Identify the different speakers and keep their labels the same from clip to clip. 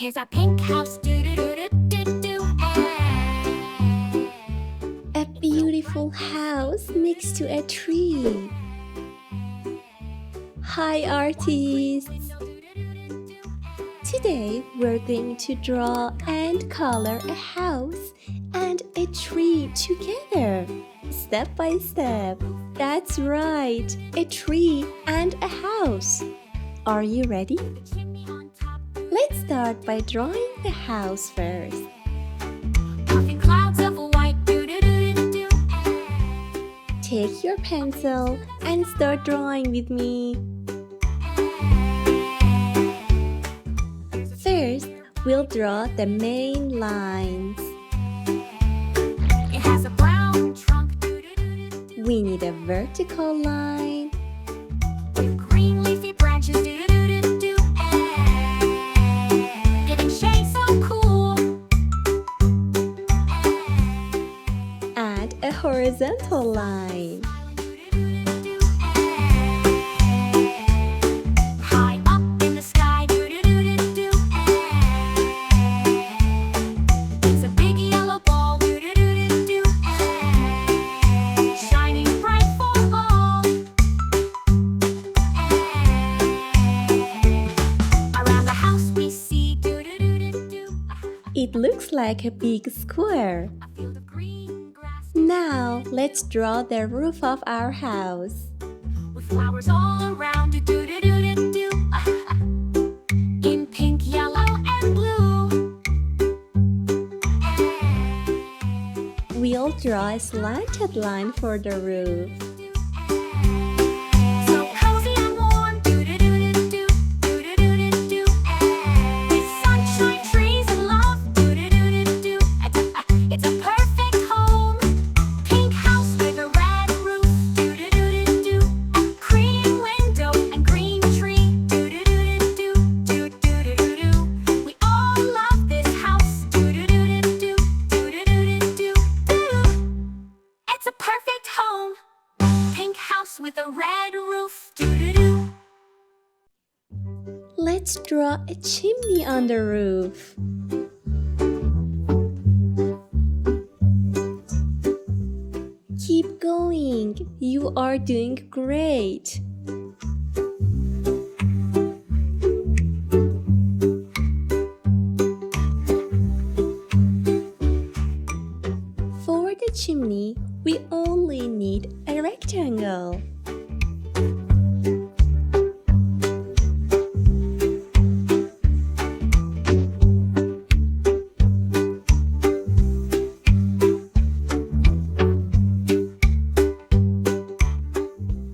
Speaker 1: Here's a pink house, do do do do do do.
Speaker 2: A beautiful house next to a tree. Hi artists! Today we're going to draw and color a house and a tree together, step by step. That's right, a tree and a house. Are you ready? Let's start by drawing the house first.
Speaker 1: Puffing clouds of white, do do do do do.
Speaker 2: Take your pencil and start drawing with me. First, we'll draw the main lines.
Speaker 1: It has a brown trunk, do do do do do.
Speaker 2: We need a vertical line.
Speaker 1: With green leafy branches, do do do do do. Getting shade so cool.
Speaker 2: Add a horizontal line.
Speaker 1: High up in the sky, do do do do do. It's a big yellow ball, do do do do do. Shining bright for all. Around the house we see, do do do do do.
Speaker 2: It looks like a big square.
Speaker 1: A field of green grass
Speaker 2: Now, let's draw the roof of our house.
Speaker 1: with flowers all around, do do do do do do. In pink, yellow, and blue.
Speaker 2: We'll draw a slanted line for the roof.
Speaker 1: So cozy and warm, do do do do do, do do do do do. With sunshine, trees, and love, do do do do do. It's a perfect home. Pink house with a red roof, do do do do do. Cream window and green tree, do do do do do, do do do do. We all love this house, do do do do do, do do do do do. It's a perfect home. Pink house with a red roof. Doo-doo-doo.
Speaker 2: Let's draw a chimney on the roof. Keep going. You are doing great. For the chimney, we only need a rectangle.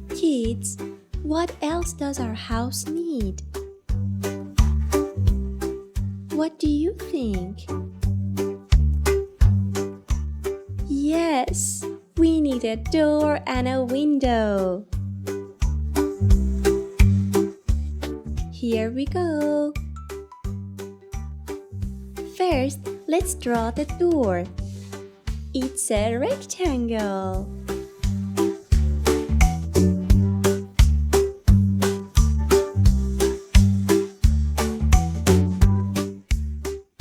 Speaker 2: Kids, what else does our house need? What do you think? Yes, we need a door and a window. Here we go. First, let's draw the door. It's a rectangle.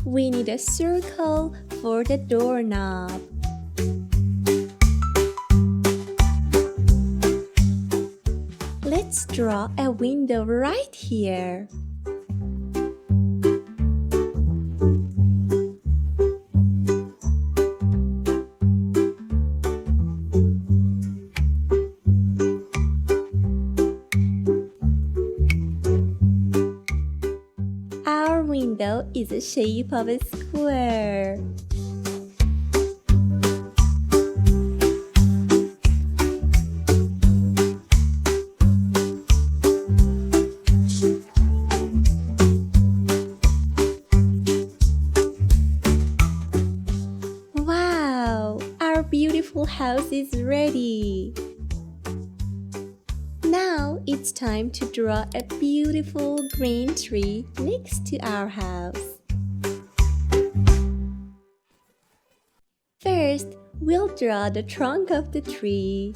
Speaker 2: We need a circle for the doorknob. Let's draw a window right here. Our window is the shape of a square. Wow, our beautiful house is ready. Now it's time to draw a beautiful green tree next to our house. First, we'll draw the trunk of the tree.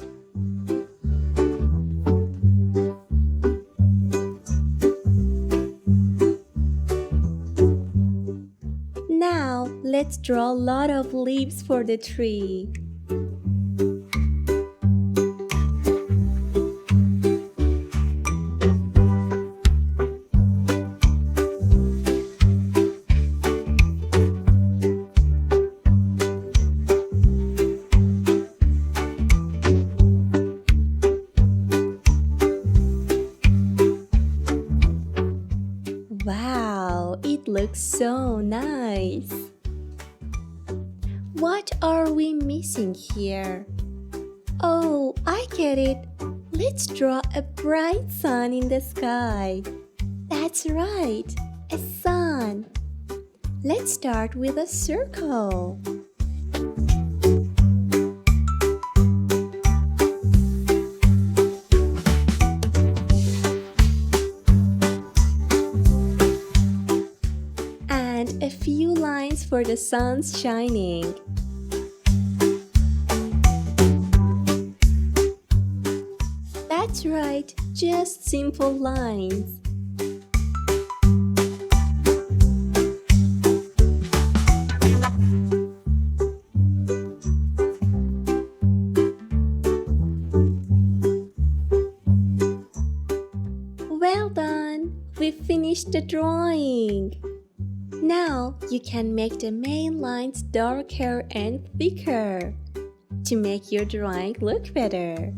Speaker 2: Now, let's draw a lot of leaves for the tree. Wow, it looks so nice. What are we missing here? Oh, I get it. Let's draw a bright sun in the sky. That's right, a sun. Let's start with a circle. And a few lines for the sun's shining. That's right, just simple lines. Well done! We finished the drawing. Now you can make the main lines darker and thicker to make your drawing look better.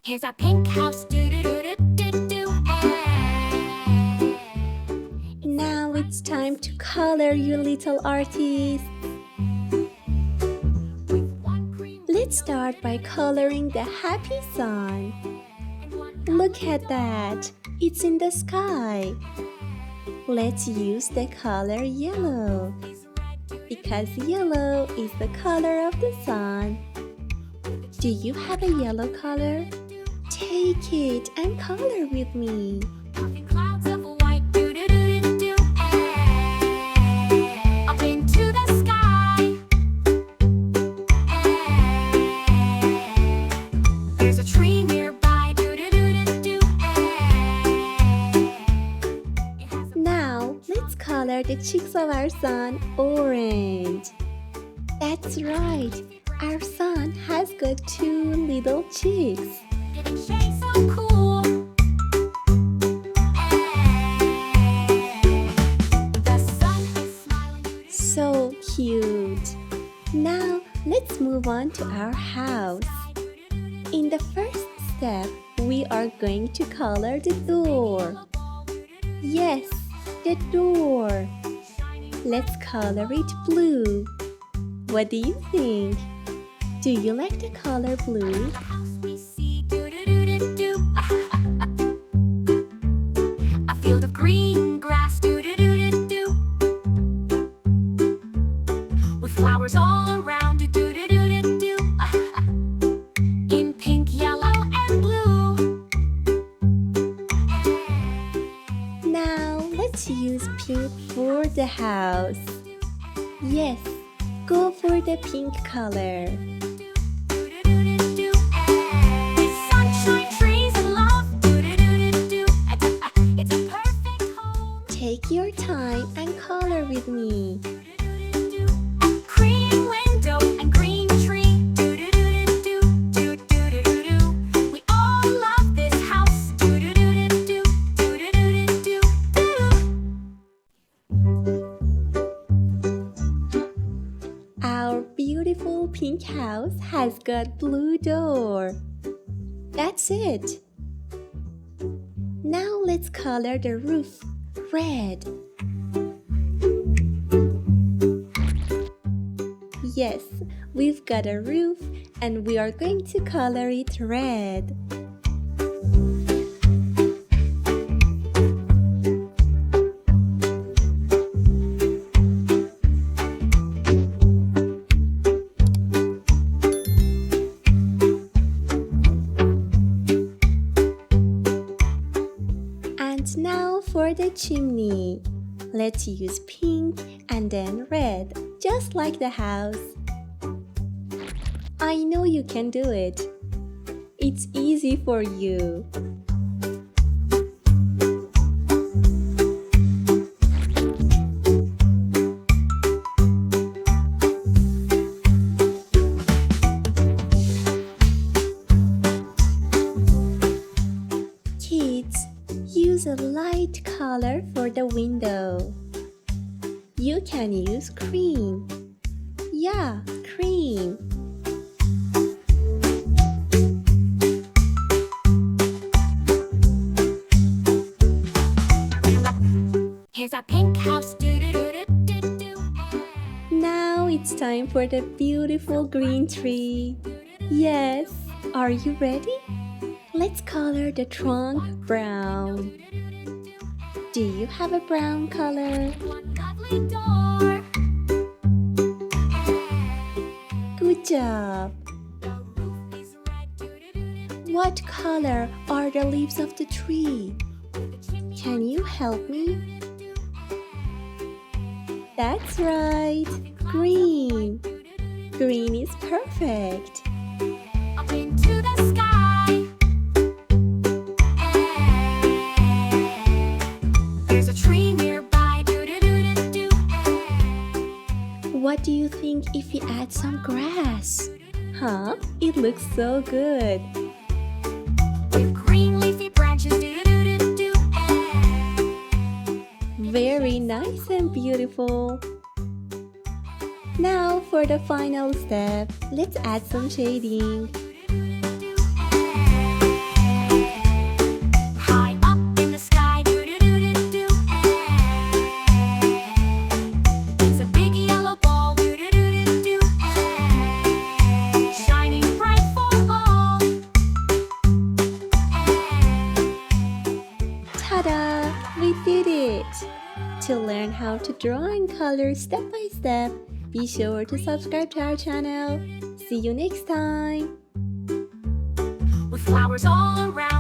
Speaker 1: Here's our pink house, do-do-do-do-do-do, hey.
Speaker 2: Now it's time to color, you little artist. Let's start by coloring the happy sun. Look at that, it's in the sky. Let's use the color yellow, because yellow is the color of the sun. Do you have a yellow color? Take it and color with me.
Speaker 1: Puffing clouds of white, do-do-do-do-do, hey. Up into the sky, hey. There's a tree nearby, do-do-do-do-do, hey.
Speaker 2: Now, let's color the cheeks of our sun orange. That's right, our sun has got 2 little cheeks.
Speaker 1: Getting shades so cool, hey. The sun is smiling.
Speaker 2: So cute. Now, let's move on to our house. In the first step, we are going to color the door. Yes, the door. Let's color it blue. What do you think? Do you like the color blue?
Speaker 1: We see, do-do-do-do-do. A field of green grass, do-do-do-do-do. With flowers all around, do-do-do-do-do. In pink, yellow, and blue.
Speaker 2: Now, let's use pink for the house. Yes, go for the pink color.
Speaker 1: Do-do-do-do-do. With sunshine, trees, and love, do-do-do-do-do. It's a perfect home.
Speaker 2: Take your time and color with me.
Speaker 1: Cream window and green tree. Do-do-do-do-do, do-do-do-do-do. We all love this house. Do-do-do-do-do, do-do-do-do-do.
Speaker 2: Our beautiful pink house has got blue door. That's it. Now let's color the roof red. Yes, we've got a roof and we are going to color it red. Now for the chimney. Let's use pink and then red, just like the house. I know you can do it. It's easy for you. Kids, use a light color for the window. You can use cream. Yeah, cream.
Speaker 1: Here's our pink house. Do do do do do do.
Speaker 2: Now it's time for the beautiful green tree. Yes, are you ready? Let's color the trunk brown. Do you have a brown color?
Speaker 1: One lovely door.
Speaker 2: Good job.
Speaker 1: The roof is red. Do do do do.
Speaker 2: What color are the leaves of the tree?
Speaker 1: The chimney.
Speaker 2: Can you help me? That's right, green. Green is perfect.
Speaker 1: Up into the sky. There's a tree nearby. Do do do do do.
Speaker 2: What do you think if we add some grass? Huh? It looks so good.
Speaker 1: With green leafy branches. Do do do do do.
Speaker 2: Very nice and beautiful. Now for the final step, let's add some shading.
Speaker 1: High up in the sky. Do do do do do. It's a big yellow ball. Do do do do do. Shining bright for all.
Speaker 2: Ta-da! We did it! To learn how to draw and color step by step, be sure to subscribe to our channel. See you next time!
Speaker 1: With flowers all around.